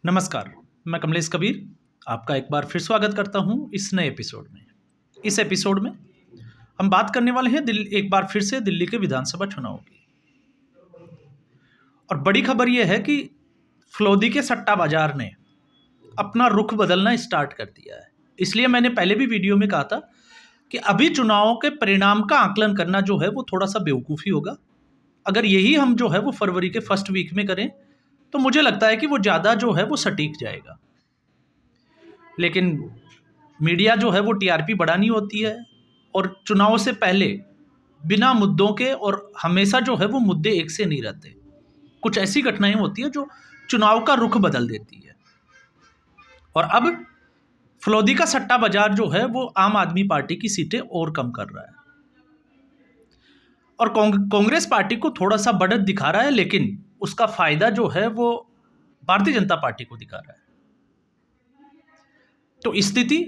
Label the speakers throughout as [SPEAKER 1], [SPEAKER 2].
[SPEAKER 1] नमस्कार, मैं कमलेश कबीर आपका एक बार फिर स्वागत करता हूं इस नए एपिसोड में। इस एपिसोड में हम बात करने वाले हैं एक बार फिर से दिल्ली के विधानसभा चुनाव की। और बड़ी खबर यह है कि फलोदी के सट्टा बाजार ने अपना रुख बदलना स्टार्ट कर दिया है। इसलिए मैंने पहले भी वीडियो में कहा था कि अभी चुनावों के परिणाम का आकलन करना जो है वो थोड़ा सा बेवकूफ़ी होगा। अगर यही हम जो है वो फरवरी के फर्स्ट वीक में करें तो मुझे लगता है कि वो ज़्यादा जो है वो सटीक जाएगा। लेकिन मीडिया जो है वो टीआरपी बढ़ानी होती है और चुनाव से पहले बिना मुद्दों के, और हमेशा जो है वो मुद्दे एक से नहीं रहते। कुछ ऐसी घटनाएं होती है जो चुनाव का रुख बदल देती है। और अब फलोदी का सट्टा बाजार जो है वो आम आदमी पार्टी की सीटें और कम कर रहा है और कांग्रेस पार्टी को थोड़ा सा बढ़त दिखा रहा है, लेकिन उसका फायदा जो है वो भारतीय जनता पार्टी को दिखा रहा है। तो स्थिति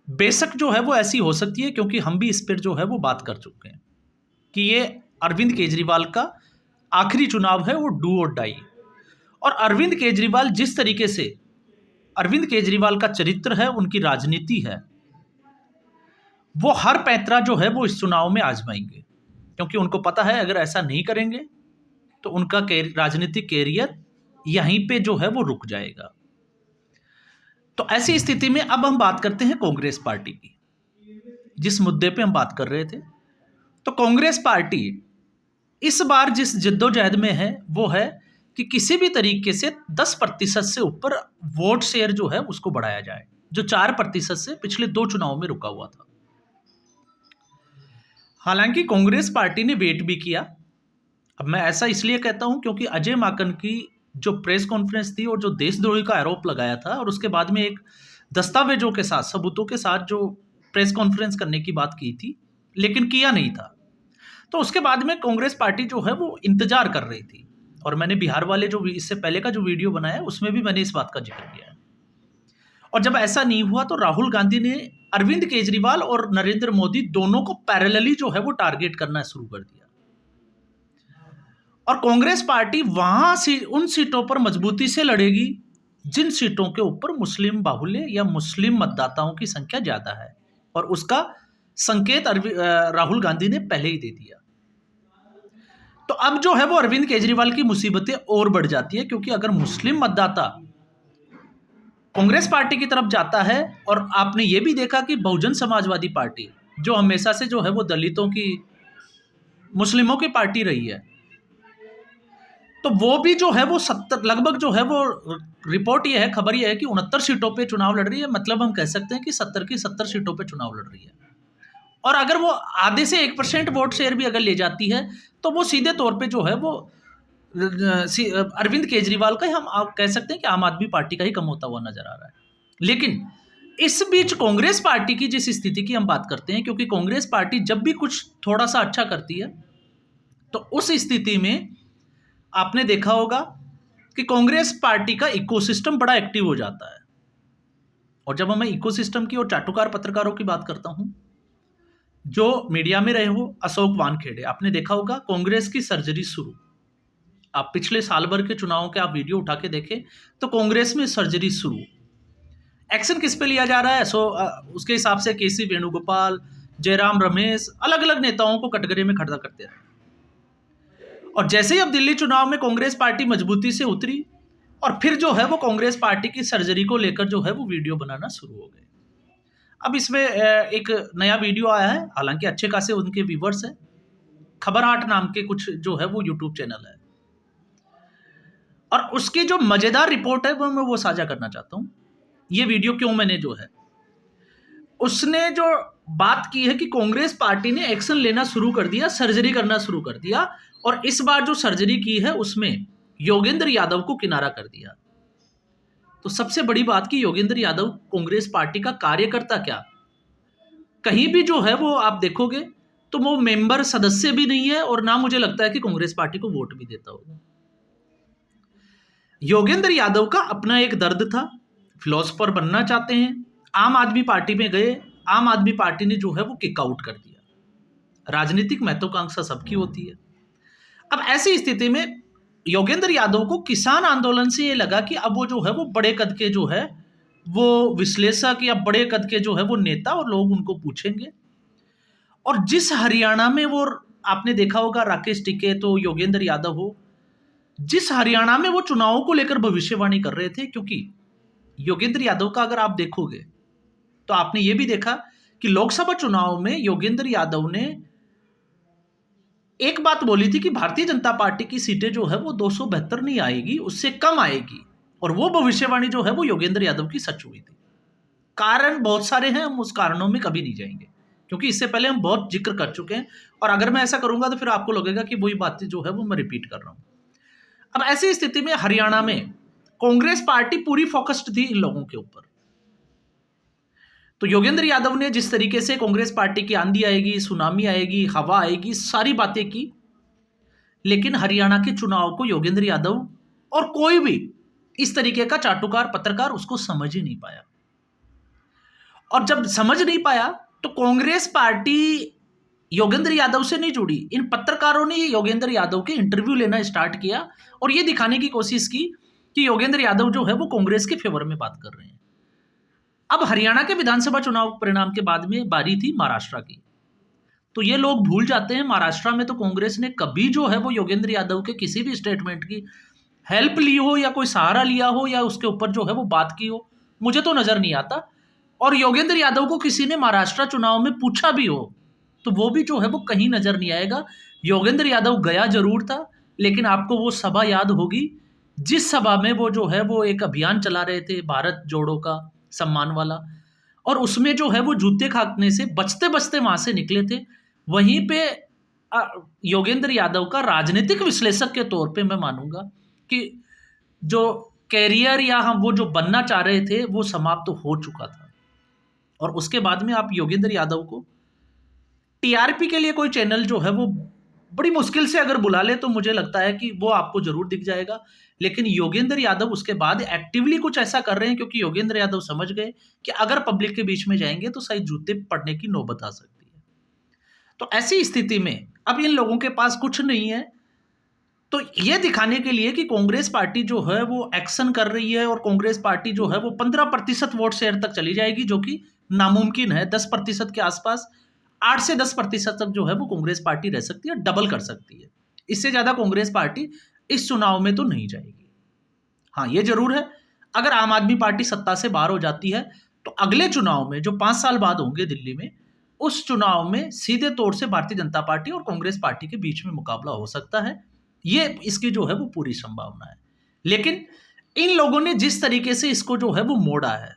[SPEAKER 1] बेशक जो है वो ऐसी हो सकती है, क्योंकि हम भी इस पर जो है वो बात कर चुके हैं कि ये अरविंद केजरीवाल का आखिरी चुनाव है, वो डू और डाई। और अरविंद केजरीवाल जिस तरीके से, अरविंद केजरीवाल का चरित्र है, उनकी राजनीति है, वो हर पैंतरा जो है वो इस चुनाव में आजमाएंगे, क्योंकि उनको पता है अगर ऐसा नहीं करेंगे तो उनका राजनीतिक कैरियर यहीं पे जो है वो रुक जाएगा। तो ऐसी स्थिति में अब हम बात करते हैं कांग्रेस पार्टी की, जिस मुद्दे पे हम बात कर रहे थे। तो कांग्रेस पार्टी इस बार जिस जद्दोजहद में है वो है कि किसी भी तरीके से 10% से ऊपर वोट शेयर जो है उसको बढ़ाया जाए, जो 4% से पिछले 2 चुनाव में रुका हुआ था। हालांकि कांग्रेस पार्टी ने वेट भी किया। अब मैं ऐसा इसलिए कहता हूं क्योंकि अजय माकन की जो प्रेस कॉन्फ्रेंस थी और जो देशद्रोही का आरोप लगाया था, और उसके बाद में एक दस्तावेजों के साथ, सबूतों के साथ जो प्रेस कॉन्फ्रेंस करने की बात की थी, लेकिन किया नहीं था। तो उसके बाद में कांग्रेस पार्टी जो है वो इंतजार कर रही थी। और मैंने बिहार वाले जो इससे पहले का जो वीडियो बनाया उसमें भी मैंने इस बात का जिक्र किया है। और जब ऐसा नहीं हुआ तो राहुल गांधी ने अरविंद केजरीवाल और नरेंद्र मोदी दोनों को पैरेलली जो है वो टारगेट करना शुरू कर दिया। और कांग्रेस पार्टी वहां से उन सीटों पर मजबूती से लड़ेगी जिन सीटों के ऊपर मुस्लिम बाहुल्य या मुस्लिम मतदाताओं की संख्या ज्यादा है, और उसका संकेत राहुल गांधी ने पहले ही दे दिया। तो अब जो है वो अरविंद केजरीवाल की मुसीबतें और बढ़ जाती है, क्योंकि अगर मुस्लिम मतदाता कांग्रेस पार्टी की तरफ जाता है, और आपने ये भी देखा कि बहुजन समाजवादी पार्टी जो हमेशा से जो है वो दलितों की, मुस्लिमों की पार्टी रही है, तो वो भी जो है वो 70 लगभग जो है वो, रिपोर्ट ये है, खबर ये है कि 69 सीटों पे चुनाव लड़ रही है। मतलब हम कह सकते हैं कि 70 की 70 सीटों पे चुनाव लड़ रही है। और अगर वो आधे से 1% वोट शेयर भी अगर ले जाती है तो वो सीधे तौर पे जो है वो अरविंद केजरीवाल का ही, हम आप कह सकते हैं कि आम आदमी पार्टी का ही कम होता हुआ नजर आ रहा है। लेकिन इस बीच कांग्रेस पार्टी की जिस स्थिति की हम बात करते हैं, क्योंकि कांग्रेस पार्टी जब भी कुछ थोड़ा सा अच्छा करती है तो उस स्थिति में आपने देखा होगा कि कांग्रेस पार्टी का इकोसिस्टम बड़ा एक्टिव हो जाता है। और जब मैं इकोसिस्टम की और चाटुकार पत्रकारों की बात करता हूं, जो मीडिया में रहे हो, अशोक वानखेड़े, आपने देखा होगा कांग्रेस की सर्जरी शुरू। आप पिछले साल भर के चुनावों के आप वीडियो उठा के देखें तो कांग्रेस में सर्जरी शुरू। एक्शन किस पे लिया जा रहा है, उसके हिसाब से केसी वेणुगोपाल, जयराम रमेश, अलग अलग नेताओं को कटघरे में खड़ा करते रहे। और जैसे ही अब दिल्ली चुनाव में कांग्रेस पार्टी मजबूती से उतरी, और फिर जो है वो कांग्रेस पार्टी की सर्जरी को लेकर जो है वो वीडियो बनाना शुरू हो गए। अब इसमें एक नया वीडियो आया है, हालांकि अच्छे खासे उनके व्यूवर्स हैं। खबर 8 नाम के कुछ जो है वो यूट्यूब चैनल है, और उसकी जो मजेदार रिपोर्ट है वो मैं वो साझा करना चाहता हूं। ये वीडियो क्यों मैंने जो है, उसने जो बात की है कि कांग्रेस पार्टी ने एक्शन लेना शुरू कर दिया, सर्जरी करना शुरू कर दिया, और इस बार जो सर्जरी की है उसमें योगेंद्र यादव को किनारा कर दिया। तो सबसे बड़ी बात कि योगेंद्र यादव कांग्रेस पार्टी का कार्यकर्ता क्या, कहीं भी जो है वो आप देखोगे तो वो मेंबर, सदस्य भी नहीं है, और ना मुझे लगता है कि कांग्रेस पार्टी को वोट भी देता होगा। योगेंद्र यादव का अपना एक दर्द था, फिलोसफर बनना चाहते हैं, आम आदमी पार्टी में गए, आम आदमी पार्टी ने जो है वो किक आउट कर दिया। राजनीतिक महत्वाकांक्षा सबकी होती है। अब ऐसी स्थिति में योगेंद्र यादव को किसान आंदोलन से ये लगा कि अब वो जो है वो बड़े कद के जो है वो विश्लेषक या बड़े कद के जो है वो नेता और लोग उनको पूछेंगे। और जिस हरियाणा में वो, आपने देखा होगा राकेश टिके तो योगेंद्र यादव हो, जिस हरियाणा में वो चुनावों को लेकर भविष्यवाणी कर रहे थे, क्योंकि योगेंद्र यादव का अगर आप देखोगे तो आपने ये भी देखा कि लोकसभा चुनाव में योगेंद्र यादव ने एक बात बोली थी कि भारतीय जनता पार्टी की सीटें जो है वो 272 नहीं आएगी, उससे कम आएगी। और वो भविष्यवाणी जो है वो योगेंद्र यादव की सच हुई थी। कारण बहुत सारे हैं, हम उस कारणों में कभी नहीं जाएंगे क्योंकि इससे पहले हम बहुत जिक्र कर चुके हैं, और अगर मैं ऐसा करूंगा तो फिर आपको लगेगा कि वही बातें जो है वो मैं रिपीट कर रहा हूं। अब ऐसी स्थिति में हरियाणा में कांग्रेस पार्टी पूरी फोकस्ड थी इन लोगों के ऊपर। तो योगेंद्र यादव ने जिस तरीके से कांग्रेस पार्टी की आंधी आएगी, सुनामी आएगी, हवा आएगी, सारी बातें की, लेकिन हरियाणा के चुनाव को योगेंद्र यादव और कोई भी इस तरीके का चाटुकार पत्रकार उसको समझ ही नहीं पाया। और जब समझ नहीं पाया तो कांग्रेस पार्टी योगेंद्र यादव से नहीं जुड़ी। इन पत्रकारों ने योगेंद्र यादव के इंटरव्यू लेना स्टार्ट किया और ये दिखाने की कोशिश की कि योगेंद्र यादव जो है वो कांग्रेस के फेवर में बात कर रहे हैं। अब हरियाणा के विधानसभा चुनाव परिणाम के बाद में बारी थी महाराष्ट्र की। तो ये लोग भूल जाते हैं महाराष्ट्र में तो कांग्रेस ने कभी जो है वो योगेंद्र यादव के किसी भी स्टेटमेंट की हेल्प ली हो या कोई सहारा लिया हो या उसके ऊपर जो है वो बात की हो, मुझे तो नजर नहीं आता। और योगेंद्र यादव को किसी ने महाराष्ट्र चुनाव में पूछा भी हो तो वो भी जो है वो कहीं नजर नहीं आएगा। योगेंद्र यादव गया जरूर था, लेकिन आपको वो सभा याद होगी जिस सभा में वो जो है वो एक अभियान चला रहे थे भारत जोड़ो का सम्मान वाला, और उसमें जो है वो जूते खाने से बचते बचते वहां से निकले थे। वहीं पे योगेंद्र यादव का राजनीतिक विश्लेषक के तौर पे मैं मानूंगा कि जो कैरियर या हम वो जो बनना चाह रहे थे वो समाप्त तो हो चुका था। और उसके बाद में आप योगेंद्र यादव को टीआरपी के लिए कोई चैनल जो है वो बड़ी मुश्किल से अगर बुला ले तो मुझे लगता है कि वो आपको जरूर दिख जाएगा। लेकिन योगेंद्र यादव उसके बाद एक्टिवली कुछ ऐसा कर रहे हैं क्योंकि योगेंद्र यादव समझ गए कि अगर पब्लिक के बीच में जाएंगे तो शायद जूते पड़ने की नौबत आ सकती है। तो ऐसी स्थिति में अब इन लोगों के पास कुछ नहीं है, तो ये दिखाने के लिए कि कांग्रेस पार्टी जो है वो एक्शन कर रही है और कांग्रेस पार्टी जो है वो 15% वोट शेयर तक चली जाएगी, जो कि नामुमकिन है। 10% के आसपास, 8 से 10% तक जो है वो कांग्रेस पार्टी रह सकती है, डबल कर सकती है। इससे ज्यादा कांग्रेस पार्टी इस चुनाव में तो नहीं जाएगी। हाँ, ये जरूर है, अगर आम आदमी पार्टी सत्ता से बाहर हो जाती है तो अगले चुनाव में जो 5 साल बाद होंगे दिल्ली में, उस चुनाव में सीधे तौर से भारतीय जनता पार्टी और कांग्रेस पार्टी के बीच में मुकाबला हो सकता है। ये इसकी जो है वो पूरी संभावना है। लेकिन इन लोगों ने जिस तरीके से इसको जो है वो मोड़ा है,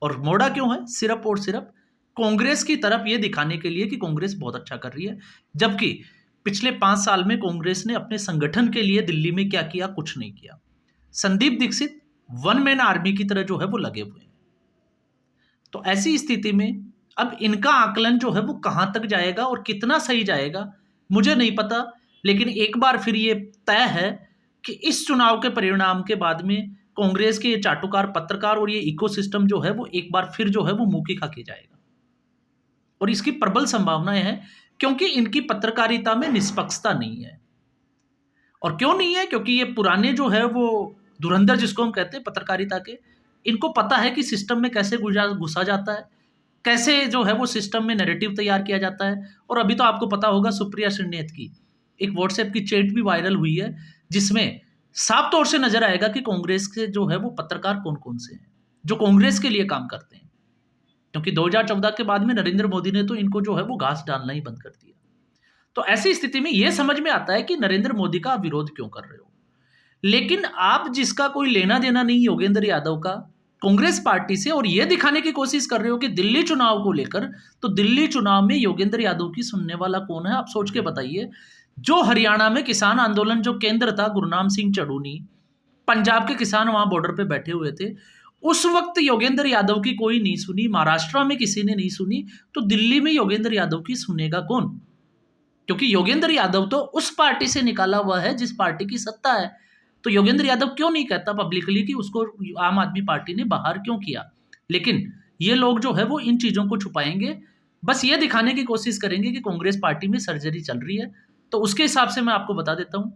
[SPEAKER 1] और मोड़ा क्यों है? सिर्फ और सिर्फ कांग्रेस की तरफ ये दिखाने के लिए कि कांग्रेस बहुत अच्छा कर रही है, जबकि पिछले 5 साल में कांग्रेस ने अपने संगठन के लिए दिल्ली में क्या किया? कुछ नहीं किया। Sandeep Dikshit one man army की तरह जो है वो लगे हुए हैं। तो ऐसी स्थिति में अब इनका आकलन जो है वो कहां तक जाएगा और कितना सही जाएगा मुझे नहीं पता। लेकिन एक बार फिर ये तय है कि इस चुनाव के परिणाम के बाद में कांग्रेस के ये चाटुकार पत्रकार और ये इकोसिस्टम जो है वो एक बार फिर जो है वो मुंह की खा के जाएगा। और इसकी प्रबल संभावनाएं हैं क्योंकि इनकी पत्रकारिता में निष्पक्षता नहीं है। और क्यों नहीं है? क्योंकि ये पुराने जो है वो धुरंधर जिसको हम कहते हैं पत्रकारिता के, इनको पता है कि सिस्टम में कैसे घुसा जाता है, कैसे जो है वो सिस्टम में नैरेटिव तैयार किया जाता है। और अभी तो आपको पता होगा सुप्रिया श्रीनेत की एक व्हाट्सएप की चैट भी वायरल हुई है, जिसमें साफ तौर से नजर आएगा कि कांग्रेस के जो है वो पत्रकार कौन कौन से हैं जो कांग्रेस के लिए काम करते हैं। क्योंकि 2014 के बाद में नरेंद्र मोदी ने तो इनको जो है वो घास डालना ही बंद कर दिया। तो ऐसी स्थिति में यह समझ में आता है कि नरेंद्र मोदी का आप विरोध क्यों कर रहे हो। लेकिन आप जिसका कोई लेना देना नहीं योगेंद्र यादव का कांग्रेस पार्टी से, और यह दिखाने की कोशिश कर रहे हो कि दिल्ली चुनाव को लेकर, तो दिल्ली चुनाव में योगेंद्र यादव की सुनने वाला कौन है? आप सोच के बताइए। जो हरियाणा में किसान आंदोलन जो केंद्र था, गुरनाम सिंह चढ़ूनी, पंजाब के किसान वहां बॉर्डर पे बैठे हुए थे, उस वक्त योगेंद्र यादव की कोई नहीं सुनी, महाराष्ट्र में किसी ने नहीं सुनी, तो दिल्ली में योगेंद्र यादव की सुनेगा कौन? क्योंकि योगेंद्र यादव तो उस पार्टी से निकाला हुआ है जिस पार्टी की सत्ता है। तो योगेंद्र यादव क्यों नहीं कहता पब्लिकली कि उसको आम आदमी पार्टी ने बाहर क्यों किया? लेकिन ये लोग जो है वो इन चीजों को छुपाएंगे, बस ये दिखाने की कोशिश करेंगे कि कांग्रेस पार्टी में सर्जरी चल रही है। तो उसके हिसाब से मैं आपको बता देता हूं,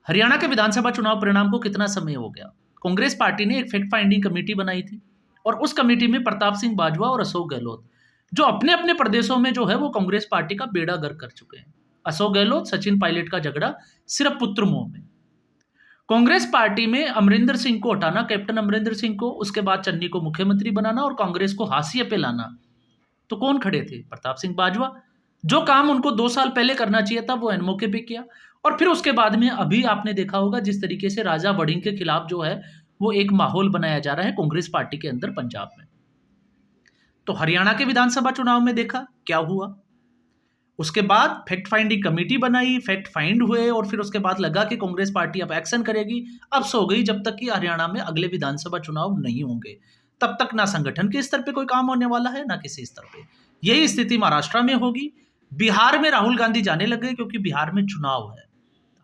[SPEAKER 1] हरियाणा के विधानसभा चुनाव परिणाम को कितना समय हो गया? कांग्रेस पार्टी ने एक फैक्ट फाइंडिंग कमेटी बनाई थी और उस कमेटी में प्रताप सिंह बाजवा और अशोक गहलोत, जो अपने अपने प्रदेशों में जो है वो कांग्रेस पार्टी का बेड़ा गर्क कर चुके हैं। अशोक गहलोत सचिन पायलट का झगड़ा सिर्फ पुत्र मोह में। कांग्रेस पार्टी में अमरिंदर सिंह को हटाना, कैप्टन अमरिंदर सिंह को, उसके बाद चन्नी को मुख्यमंत्री बनाना और कांग्रेस को हाशिए पे लाना, तो कौन खड़े थे? प्रताप सिंह बाजवा। जो काम उनको 2 साल पहले करना चाहिए था वो एन मौके पे किया। और फिर उसके बाद में अभी आपने देखा होगा जिस तरीके से राजा वड़िंग के खिलाफ जो है वो एक माहौल बनाया जा रहा है कांग्रेस पार्टी के अंदर पंजाब में। तो हरियाणा के विधानसभा चुनाव में देखा क्या हुआ। उसके बाद फैक्ट फाइंडिंग कमेटी बनाई, फैक्ट फाइंड हुए और फिर उसके बाद लगा कि कांग्रेस पार्टी अब एक्शन करेगी। अब सो गई जब तक कि हरियाणा में अगले विधानसभा चुनाव नहीं होंगे। तब तक ना संगठन के स्तर पे कोई काम होने वाला है ना किसी स्तर पे। यही स्थिति महाराष्ट्र में होगी। बिहार में राहुल गांधी जाने लग गए क्योंकि बिहार में चुनाव है।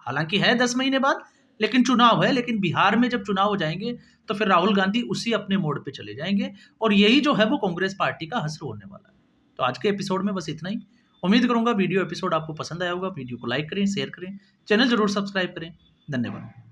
[SPEAKER 1] हालांकि है 10 महीने बाद, लेकिन चुनाव है। लेकिन बिहार में जब चुनाव हो जाएंगे तो फिर राहुल गांधी उसी अपने मोड पे चले जाएंगे और यही जो है वो कांग्रेस पार्टी का हश्र होने वाला है। तो आज के एपिसोड में बस इतना ही। उम्मीद करूंगा वीडियो एपिसोड आपको पसंद आया होगा। वीडियो को लाइक करें, शेयर करें, चैनल जरूर सब्सक्राइब करें। धन्यवाद।